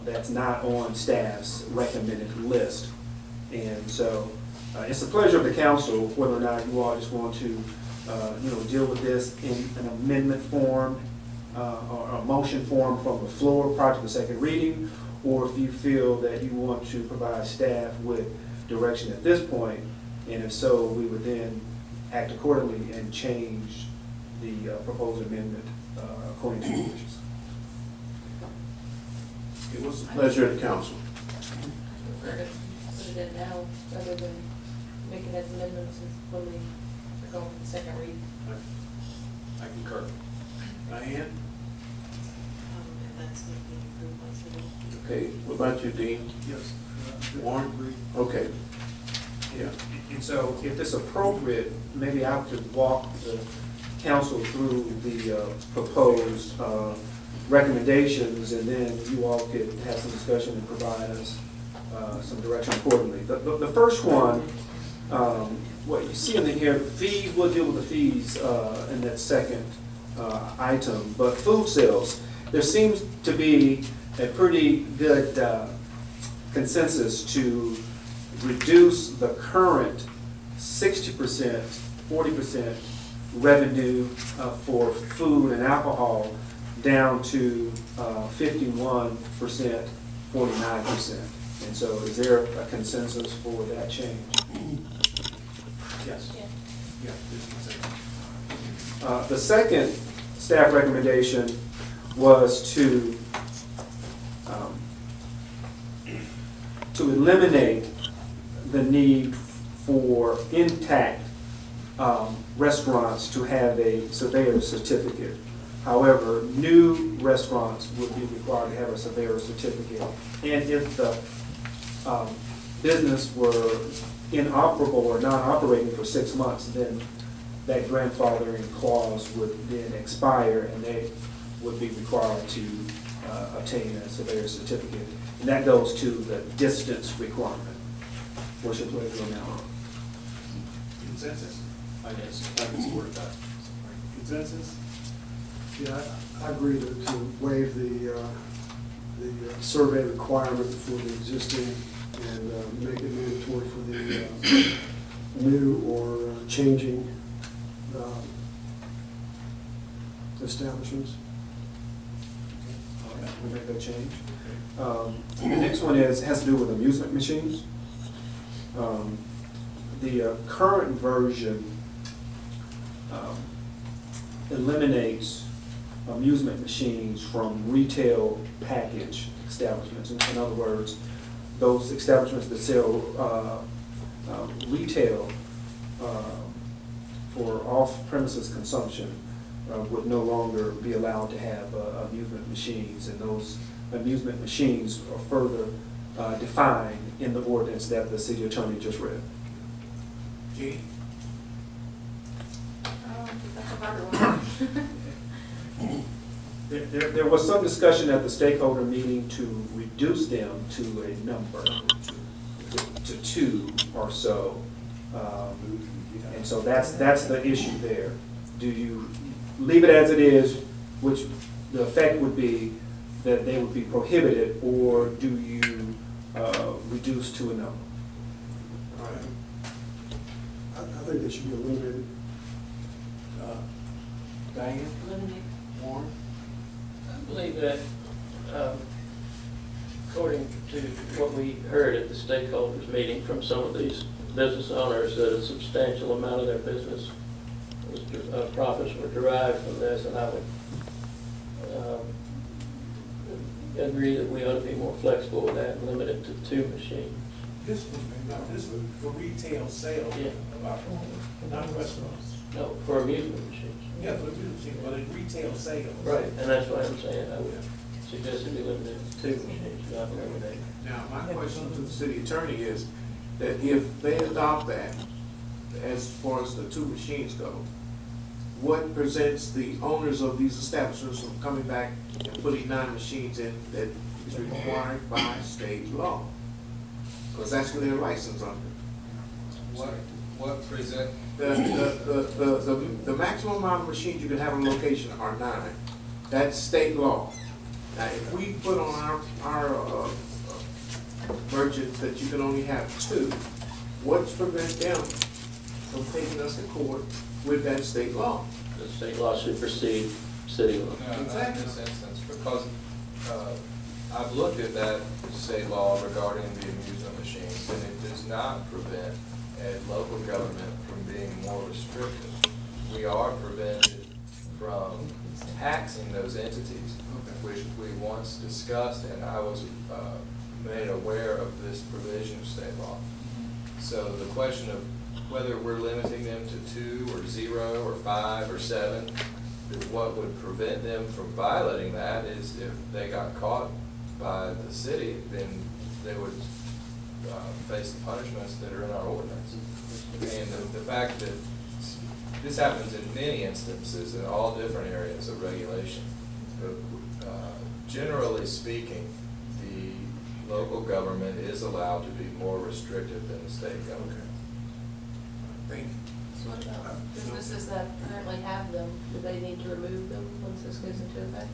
that's not on staff's recommended list. And so it's the pleasure of the council whether or not you all just want to deal with this in an amendment form or a motion form from the floor prior to the second reading, or if you feel that you want to provide staff with direction at this point, and if so, we would then act accordingly and change the proposed amendment according to your wishes. It was a pleasure of the council. I prefer to put it in now rather than making those amendments when we are going for the second read. I concur. Diane? And that's what we approve once we do. Okay, what about you, Dean? Yes. Warren? Okay. Yeah. And so if it's appropriate, maybe I could walk the council through the proposed recommendations, and then you all could have some discussion and provide us some direction accordingly. The first one, what you see in here, fees, we'll deal with the fees in that second item, but food sales, there seems to be a pretty good consensus to reduce the current 60%, 40% revenue for food and alcohol down to 51%, 49%. And so is there a consensus for that change? Yes. Yeah. The second staff recommendation was to eliminate the need for intact restaurants to have a surveyor certificate. However, new restaurants would be required to have a surveyor certificate. And if the business were inoperable or non-operating for 6 months, then that grandfathering clause would then expire and they would be required to obtain a surveyor certificate. And that goes to the distance requirement. What's your pleasure on that one? Consensus? I can support that. Consensus? Yeah, I agree to waive the survey requirement for the existing and make it mandatory for the new or changing establishments. All right, we'll make that change. The next one has to do with amusement machines. The current version eliminates amusement machines from retail package establishments. In other words, those establishments that sell retail for off-premises consumption would no longer be allowed to have amusement machines, and those amusement machines are further defined in the ordinance that the city attorney just read. G? That's a harder one. There was some discussion at the stakeholder meeting to reduce them to a number, to 2 or so. And so that's the issue there. Do you leave it as it is, which the effect would be that they would be prohibited, or do you reduce to a number? I think they should be eliminated. Diane? Eliminate. Warren? I believe that, according to what we heard at the stakeholders meeting from some of these business owners, that a substantial amount of their business profits were derived from this, and I would agree that we ought to be more flexible with that and limit it to 2 machines. This was for retail sales. Yeah. Not restaurants. No, for amusement machines. Yeah, for amusement machines, but in retail sales. Right, and that's what I'm saying. I would suggest it be limited to 2 machines, not eliminate. Now, my question to the city attorney is that if they adopt that, as far as the 2 machines go, what prevents the owners of these establishments from coming back and putting 9 machines in that is required by state law? Because that's what they're licensed under. What present? The maximum amount of machines you can have on location are 9. That's state law. Now, if we put on our merchants that you can only have 2, what's prevent them from taking us to court with that state law? The state law supersedes city law. No, not in Exactly. this instance, because I've looked at that state law regarding the amusement machines, and it does not prevent a local government from being more restrictive. We are prevented from taxing those entities, which we once discussed, and I was made aware of this provision of state law. So the question of whether we're limiting them to 2 or 0 or 5 or 7, what would prevent them from violating that is if they got caught by the city, then they would face the punishments that are in our ordinance. And the fact that this happens in many instances in all different areas of regulation. Generally speaking, the local government is allowed to be more restrictive than the state government. Thank you. So what about businesses that currently have them, do they need to remove them once this goes into effect?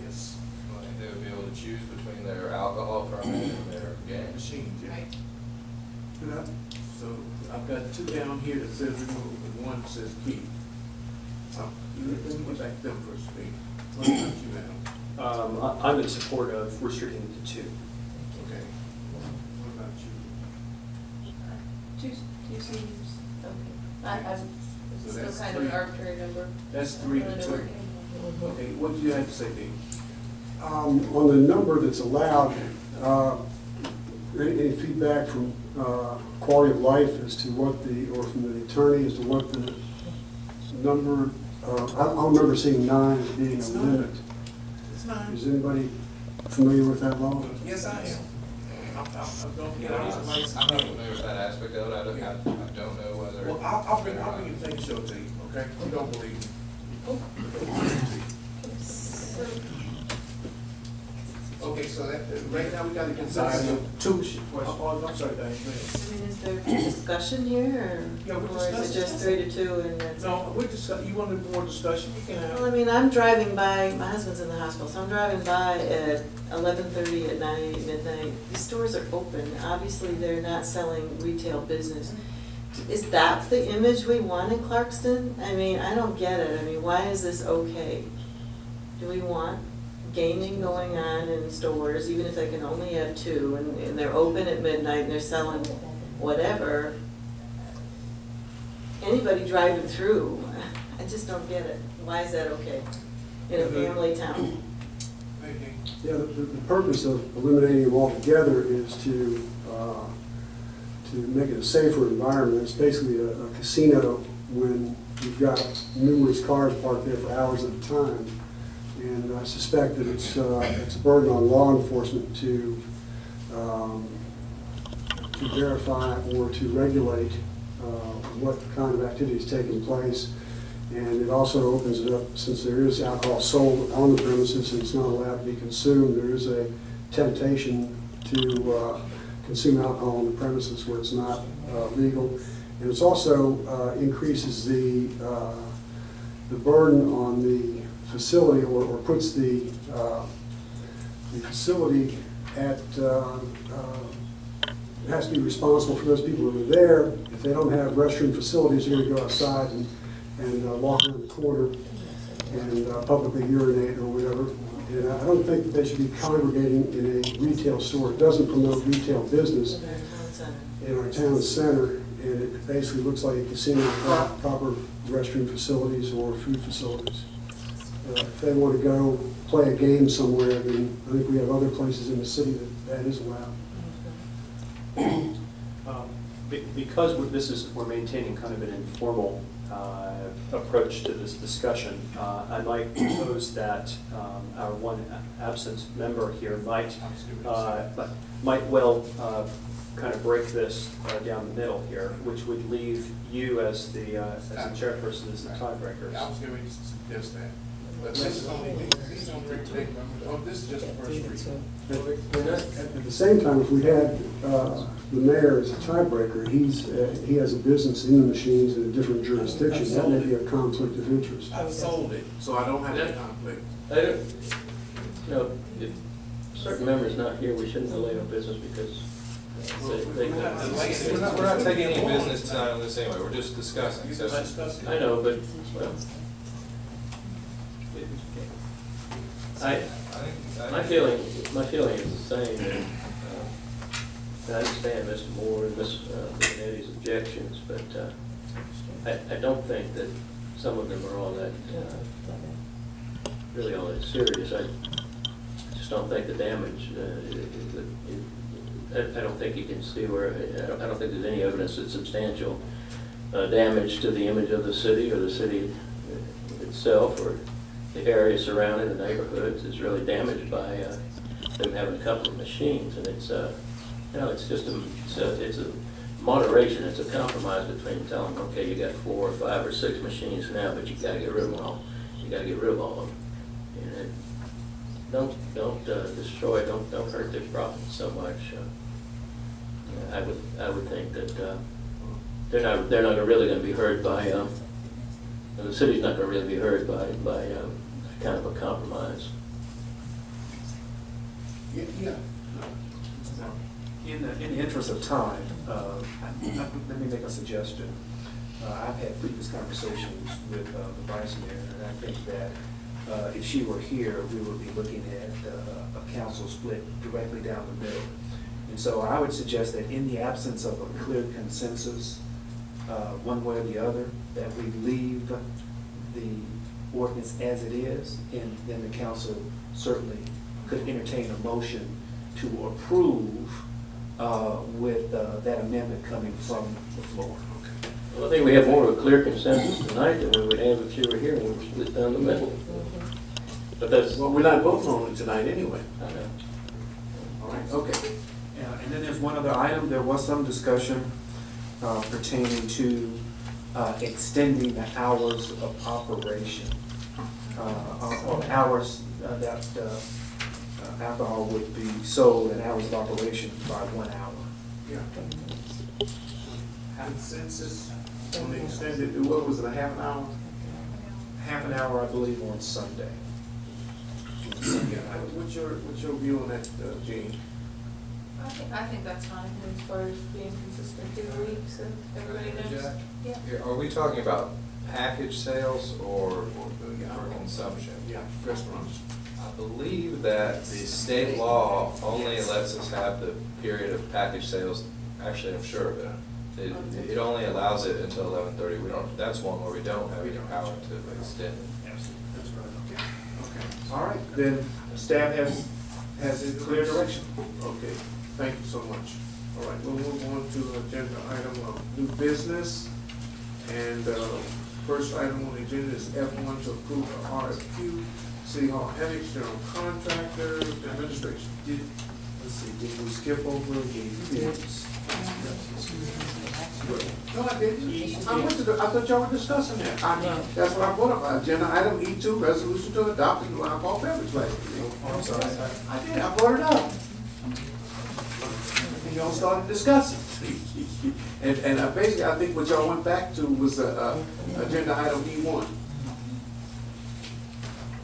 Yes. And they would be able to choose between their alcohol permit and their game machine. Machines, yeah. Right. So I've got 2 down here that says remove and 1 says keep. Let me go back to them for a speak. What about you, madam? I'm in support of restricting it to 2. Okay. What about you? Two seats, okay. It's So still that's kind of 3. an arbitrary number. That's 3 to 2. Okay, what do you have to say, Dave? On the number that's allowed, any feedback from quality of life as to what or from the attorney as to what the number, I don't remember seeing 9 as being a limit. It's 9. Is anybody familiar with that law? Yes, I am. I'm going to get I'm out of this. not familiar with that aspect of it. I don't know whether. Well, I'll bring you the thing show to you, okay? You don't believe me. Okay, so that, right now we got to consider 2 machines. Oh, I'm sorry, Diane, go ahead. I mean, is there discussion here, Yeah, we're or is it discussing. just 3 to 2 and that's it? No, we're discussing, you wanted more discussion, you can Well, I have. mean, I'm driving by, my husband's in the hospital, so I'm driving by at 11:30 at night, midnight. These stores are open. Obviously, they're not selling retail business. Is that the image we want in Clarkston? I mean, I don't get it. I mean, why is this okay? Do we want gaming going on in stores, even if they can only have 2, and they're open at midnight and they're selling whatever? Anybody driving through, I just don't get it. Why is that okay in a family town? Yeah, the purpose of eliminating them altogether is to make it a safer environment. It's basically a casino when you've got numerous cars parked there for hours at a time. And I suspect that it's a burden on law enforcement to verify or to regulate what kind of activity is taking place. And it also opens it up, since there is alcohol sold on the premises and it's not allowed to be consumed, there is a temptation to consume alcohol on the premises where it's not legal. And it's also increases the burden on the facility, or puts the facility at, has to be responsible for those people who are there. If they don't have restroom facilities, they're going to go outside and walk around the corner and publicly urinate or whatever. And I don't think that they should be congregating in a retail store. It doesn't promote retail business in our town center, and it basically looks like a casino without proper restroom facilities or food facilities. If they want to go play a game somewhere, then I think we have other places in the city that is allowed. Because we're maintaining kind of an informal approach to this discussion, I might propose that our one absent member here might well kind of break this down the middle here, which would leave you as the chairperson, as the tiebreaker. I was going to suggest that. But this is only, this is just the first reading. At the same time, if we had the mayor as a tiebreaker, he has a business in the machines in a different jurisdiction. That may be a conflict of interest. I've sold it, so I don't have that conflict. You know, if certain members not here, we shouldn't delay our business because they. We're not taking any business tonight on this anyway, we're just discussing. So I know, but, well, my feeling is the same. I understand Mr. Moore and Ms. Eddie's objections, but I don't think that some of them are all that, really all that serious. I just don't think the damage, I don't think you can see where, I don't think there's any evidence that substantial damage to the image of the city or the city itself or the area surrounding the neighborhoods is really damaged by them having a couple of machines. And it's, you know, it's just it's a moderation, it's a compromise between telling them, okay, you got 4 or 5 or 6 machines now, but you gotta get rid of them all. You gotta get rid of all of them. And don't destroy, don't hurt their profits so much. I would think that they're not really going to be hurt by the city's not going to really be hurt by kind of a compromise. Yeah. In the interest of time, let me make a suggestion. I've had previous conversations with the vice mayor, and I think that if she were here, we would be looking at a council split directly down the middle. And so I would suggest that in the absence of a clear consensus, one way or the other, that we leave the ordinance as it is, and then the council certainly could entertain a motion to approve with that amendment coming from the floor. Well, I think we have more of a clear consensus tonight than we would have if you were here and we were split down the middle. But that's, Well, we're not voting on it tonight anyway. I know. All right, okay. And then there's one other item. There was some discussion pertaining to extending the hours of operation, or hours that alcohol would be sold and hours of operation by 1 hour. Yeah. Consensus on the extended, what was it, a half an hour? Half an hour, I believe, on Sunday. What's your view on that, Gene? I think that's fine, as far as being consistent through the week, so everybody knows. Jack? Yeah. Are we talking about package sales or for consumption? Yeah, restaurants. I believe that the state law only lets us have the period of package sales. Actually, I'm sure of it. It only allows it until 11:30. We don't. That's one where we don't have any power to extend it. That's right, okay. All right, then staff has a clear direction. Okay, thank you so much. All right, we'll move on to agenda item of new business. And first item on the agenda is F1 to approve the RFQ, City Hall Annex, General Contractor, Administration. Let's see, did we skip over the bids? No, I didn't. I thought y'all were discussing that. That's what I brought up. Agenda item E2, resolution to adopt the new alcohol beverage license. I'm sorry. I did, I brought it up. And y'all started discussing. And basically, I think what y'all went back to was agenda item E1.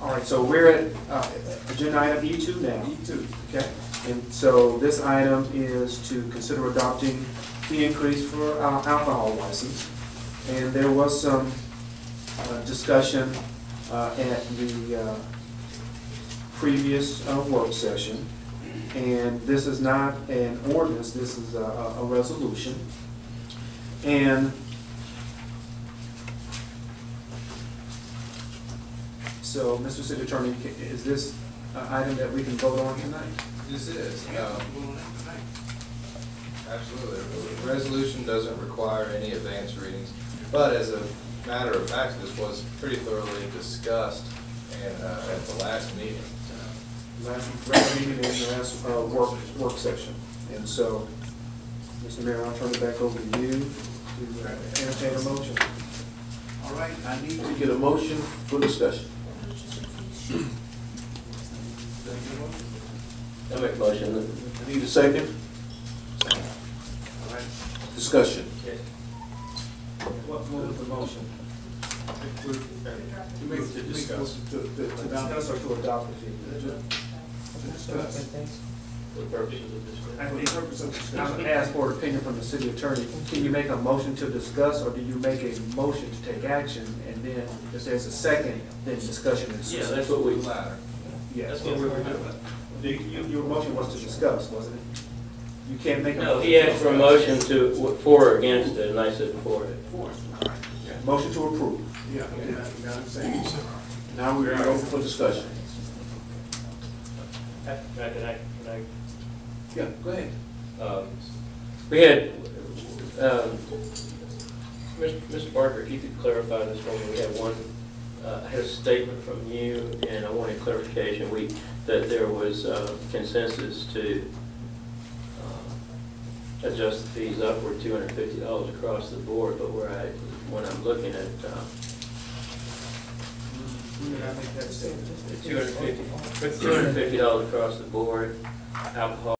All right, so we're at agenda item E2 now. E2. Okay, and so this item is to consider adopting the increase for our alcohol license. And there was some discussion at the previous work session. And this is not an ordinance, this is a resolution. And so, Mr. City Attorney, is this an item that we can vote on tonight? This is. Absolutely. The resolution doesn't require any advanced readings, but as a matter of fact, this was pretty thoroughly discussed at the last meeting. Last meeting and the last work session. And so, Mr. Mayor, I'll turn it back over to you to entertain a motion. All right, I need to get a motion for discussion. I make a motion. I need a second. All right, discussion. What was the motion? To discuss. To To discuss or to adopt the fee? to discuss. For purposes of discussion. For the purpose of I'm discussion. gonna ask for an opinion from the city attorney. Can you make a motion to discuss, or do you make a motion to take action, and then if there's a second, then discussion ensues? Yeah, that's what we, The latter. Yes. that's what we were doing. Your motion was to discuss, wasn't it? You can't make a. No, he asked for a motion to, for or against it, and I said for it. Motion to approve. Yeah, you got what I'm saying. Now we're open for discussion. Can I? Yeah, go ahead. We had, Mr. Barker, if you could clarify this for me, we had one, I had a statement from you, and I wanted clarification. That there was consensus to adjust the fees upward $250 across the board, but when I'm looking at $250 across the board, alcohol